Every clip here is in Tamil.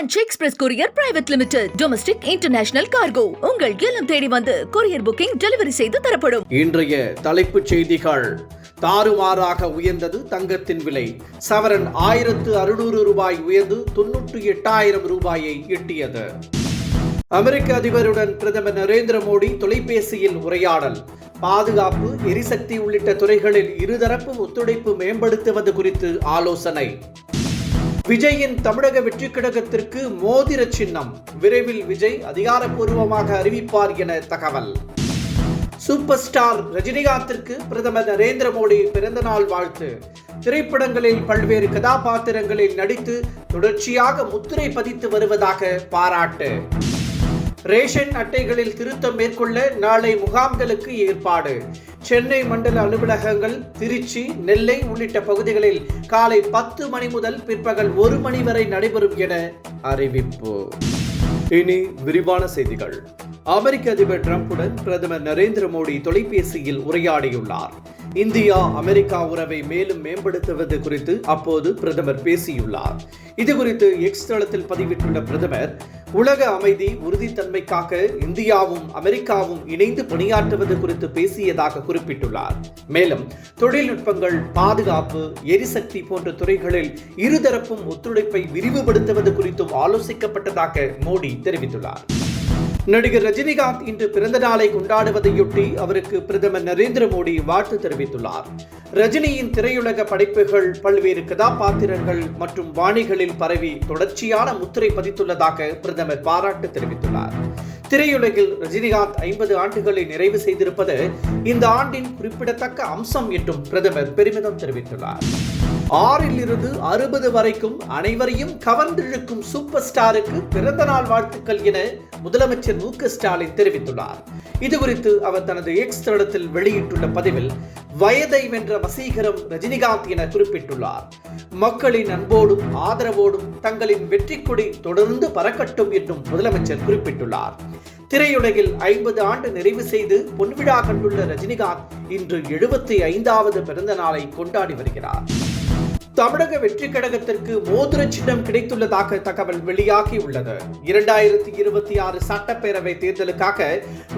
Ranch Express Courier Private Limited. Domestic International Cargo. உங்கள் இல்லம் தேடி வந்து கொரியர் புக்கிங் டெலிவரி செய்து தரப்படும். இன்றைய தலைப்புச் செய்திகள். தாறுமாறாக உயர்ந்தது தங்கத்தின் விலை. சவரன் 1600 ரூபாய் உயர்ந்து 98,000 ரூபாயை எட்டியது. அமெரிக்க அதிபருடன் பிரதமர் நரேந்திர மோடி தொலைபேசியில் உரையாடல். பாதுகாப்பு, எரிசக்தி உள்ளிட்ட துறைகளில் இருதரப்பு ஒத்துழைப்பு மேம்படுத்துவது குறித்து ஆலோசனை. விஜயின் தமிழக வெற்றி கழகத்திற்கு மோதிர சின்னம். விரைவில் விஜய் அதிகாரப்பூர்வமாக அறிவிப்பார் என தகவல். சூப்பர் ஸ்டார் ரஜினிகாந்திற்கு பிரதமர் நரேந்திர மோடி பிறந்தநாள் வாழ்த்து. திரைப்படங்களில் பல்வேறு கதாபாத்திரங்களில் நடித்து தொடர்ச்சியாக முத்திரை பதித்து வருவதாக பாராட்டு. ரேஷன் அட்டைகளில் திருத்தம் மேற்கொள்ள நாளை முகாம்களுக்கு ஏற்பாடு. சென்னை மண்டல அலுவலகங்கள், திருச்சி, நெல்லை உள்ளிட்ட பகுதிகளில் காலை 10 மணி முதல் பிற்பகல் 1 மணி வரை நடைபெறும் என அறிவிப்பு. இனி விரிவான செய்திகள். அமெரிக்க அதிபர் டிரம்புடன் பிரதமர் நரேந்திர மோடி தொலைபேசியில் உரையாடியுள்ளார். இந்தியா அமெரிக்கா உறவை மேலும் மேம்படுத்துவது குறித்து அப்போது பிரதமர் பேசியுள்ளார். இது குறித்து எக்ஸ் தளத்தில் பதிவிட்டுள்ள பிரதமர், உலக அமைதி உறுதித்தன்மைக்காக இந்தியாவும் அமெரிக்காவும் இணைந்து பணியாற்றுவது குறித்து பேசியதாக குறிப்பிட்டுள்ளார். மேலும் தொழில்நுட்பங்கள், பாதுகாப்பு, எரிசக்தி போன்ற துறைகளில் இருதரப்பும் ஒத்துழைப்பை விரிவுபடுத்துவது குறித்தும் ஆலோசிக்கப்பட்டதாக மோடி தெரிவித்துள்ளார். நடிகர் ரஜினிகாந்த் இன்று பிறந்த நாளை கொண்டாடுவதையொட்டி அவருக்கு பிரதமர் நரேந்திர மோடி வாழ்த்து தெரிவித்துள்ளார். ரஜினியின் திரையுலக படைப்புகள் பல்வேறு கதாபாத்திரங்கள் மற்றும் பாணிகளில் பரவி தொடர்ச்சியான முத்திரை பதித்துள்ளதாக பிரதமர் பாராட்டு தெரிவித்துள்ளார். திரையுலகில் ரஜினிகாந்த் 50 ஆண்டுகளை நிறைவு செய்திருப்பது இந்த ஆண்டின் குறிப்பிடத்தக்க அம்சம் என்றும் பிரதமர் பெருமிதம் தெரிவித்துள்ளார். 6 to 60 வரைக்கும் அனைவரையும் கவர்ந்திழுக்கும் சூப்பர் ஸ்டாருக்கு பிறந்த நாள் வாழ்த்துக்கள் என முதலமைச்சர் மு.க. ஸ்டாலின் தெரிவித்துள்ளார். இதுகுறித்து அவர் தனது எக்ஸ் தளத்தில் வெளியிட்டுள்ள பதிவில், வயதை வென்ற வசீகரம் ரஜினிகாந்த் என குறிப்பிட்டுள்ளார். மக்களின் அன்போடும் ஆதரவோடும் தங்களின் வெற்றி கொடி தொடர்ந்து பறக்கட்டும் என்றும் முதலமைச்சர் குறிப்பிட்டுள்ளார். திரையுலகில் 50 ஆண்டு நிறைவு செய்து பொன்விழா கண்டுள்ள ரஜினிகாந்த் இன்று 75வது பிறந்த நாளை கொண்டாடி வருகிறார். தமிழக வெற்றி கழகத்திற்கு மோதிர சின்னம் கிடைத்துள்ளதாக தகவல் வெளியாகியுள்ளது. 2026 சட்டப்பேரவை தேர்தலுக்காக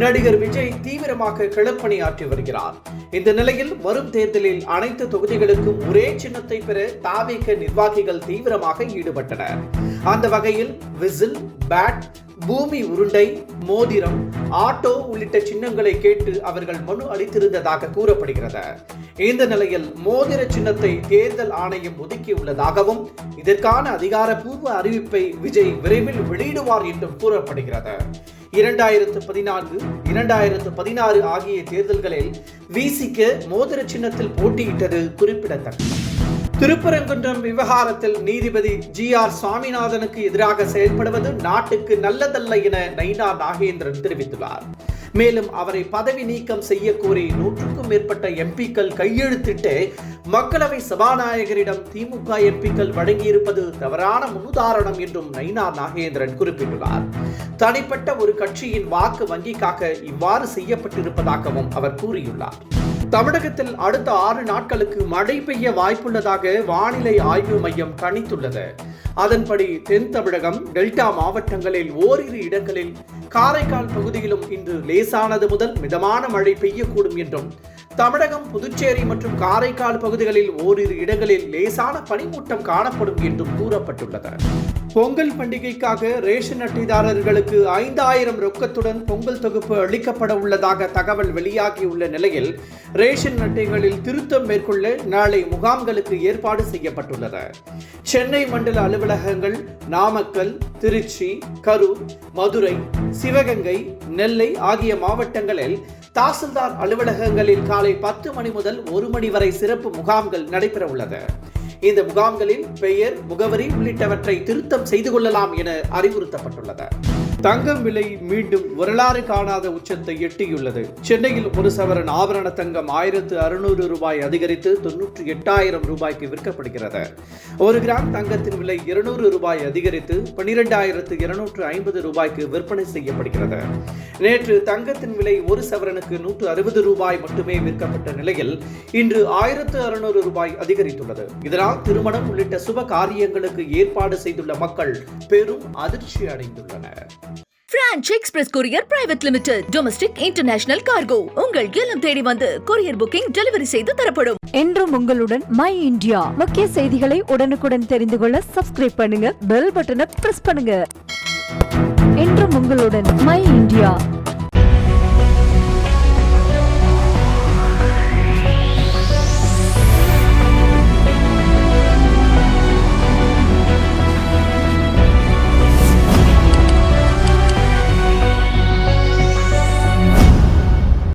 நடிகர் விஜய் தீவிரமாக களப்பணியாற்றி வருகிறார். இந்த நிலையில் வரும் தேர்தலில் அனைத்து தொகுதிகளுக்கும் ஒரே சின்னத்தை பெற தாவேக நிர்வாகிகள் தீவிரமாக ஈடுபட்டனர். அந்த வகையில் விசில், பேட், பூமி உருண்டை, மோதிரம், ஆட்டோ உள்ளிட்ட சின்னங்களை கேட்டு அவர்கள் மனு அளித்திருந்ததாக கூறப்படுகிறது. இந்த நிலையில் மோதிர சின்னத்தை தேர்தல் ஆணையம் ஒதுக்கியுள்ளதாகவும் இதற்கான அதிகாரப்பூர்வ அறிவிப்பை விஜய் விரைவில் வெளியிடுவார் என்றும் கூறப்படுகிறது. 2014, 2016 ஆகிய தேர்தல்களில் விசிக மோதிர சின்னத்தில் போட்டியிட்டது குறிப்பிடத்தக்கது. திருப்பரங்குன்றம் விவகாரத்தில் நீதிபதி GR சுவாமிநாதனுக்கு எதிராக செயல்படுவது நாட்டுக்கு நல்லதல்ல என நைனா நாகேந்திரன் தெரிவித்துள்ளார். மேலும் அவரை பதவி நீக்கம் செய்ய கோரி 100க்கும் மேற்பட்ட எம்பிக்கள் கையெழுத்திட்டு மக்களவை சபாநாயகரிடம் திமுக எம்பிக்கள் வழங்கியிருப்பது தவறான முன்னுதாரணம் என்றும் நைனா நாகேந்திரன் குறிப்பிட்டுள்ளார். தனிப்பட்ட ஒரு கட்சியின் வாக்கு வங்கிக்காக இவ்வாறு செய்யப்பட்டிருப்பதாகவும் அவர் கூறியுள்ளார். தமிழகத்தில் அடுத்த 6 நாட்களுக்கு மழை பெய்ய வாய்ப்புள்ளதாக வானிலை ஆய்வு மையம் கணித்துள்ளது. அதன்படி தென் தமிழகம், டெல்டா மாவட்டங்களில் ஓரிரு இடங்களில், காரைக்கால் பகுதியிலும் இன்று லேசானது முதல் மிதமான மழை பெய்யக்கூடும் என்றும், தமிழகம், புதுச்சேரி மற்றும் காரைக்கால் பகுதிகளில் ஓரிரு இடங்களில் லேசான பனிமூட்டம் காணப்படும் என்றும் கூறப்பட்டுள்ளது. பொங்கல் பண்டிகைக்காக ரேஷன் அட்டைதாரர்களுக்கு 5000 ரொக்கத்துடன் பொங்கல் தொகுப்பு அளிக்கப்பட உள்ளதாக தகவல் வெளியாகியுள்ள நிலையில் ரேஷன் அட்டைகளில் திருத்தம் மேற்கொள்ள நாளை முகாம்களுக்கு ஏற்பாடு செய்யப்பட்டுள்ளது. சென்னை மண்டல அலுவலகங்கள், நாமக்கல், திருச்சி, கரூர், மதுரை, சிவகங்கை, நெல்லை ஆகிய மாவட்டங்களில் தாசில்தார் அலுவலகங்களில் காலை 10 மணி முதல் 1 மணி வரை சிறப்பு முகாம்கள் நடைபெற உள்ளது. இந்த முகாம்களில் பெயர், முகவரி உள்ளிட்டவற்றை திருத்தம் செய்து கொள்ளலாம் என அறிவுறுத்தப்பட்டுள்ளது. தங்கம் விலை மீண்டும் வரலாறு காணாத உச்சத்தை எட்டியுள்ளது. சென்னையில் ஒரு சவரன் ஆபரண தங்கம் 1600 ரூபாய் அதிகரித்து 98,000 ரூபாய்க்கு விற்கப்படுகிறது. ஒரு கிராம் தங்கத்தின் விலை 200 ரூபாய் அதிகரித்து 12,250 ரூபாய்க்கு விற்பனை செய்யப்படுகிறது. நேற்று தங்கத்தின் விலை ஒரு சவரனுக்கு 160 ரூபாய் மட்டுமே விற்கப்பட்ட நிலையில் இன்று 1,600 ரூபாய் அதிகரித்துள்ளது. இதனால் திருமணம் உள்ளிட்ட சுப காரியங்களுக்கு ஏற்பாடு செய்துள்ள மக்கள் பெரும் அதிர்ச்சி அடைந்துள்ளனர். Branch express courier private limited domestic international cargo உங்கள் இல்லம் தேடி வந்து கொரியர் புக்கிங் டெலிவரி செய்து தரப்படும். என்றும் உங்களுடன் மை இந்தியா. முக்கிய செய்திகளை உடனுக்குடன் தெரிந்து கொள்ள சப்ஸ்கிரைப் பண்ணுங்க, பெல் பட்டனை பிரஸ் பண்ணுங்க. என்றும் உங்களுடன் மை இந்தியா.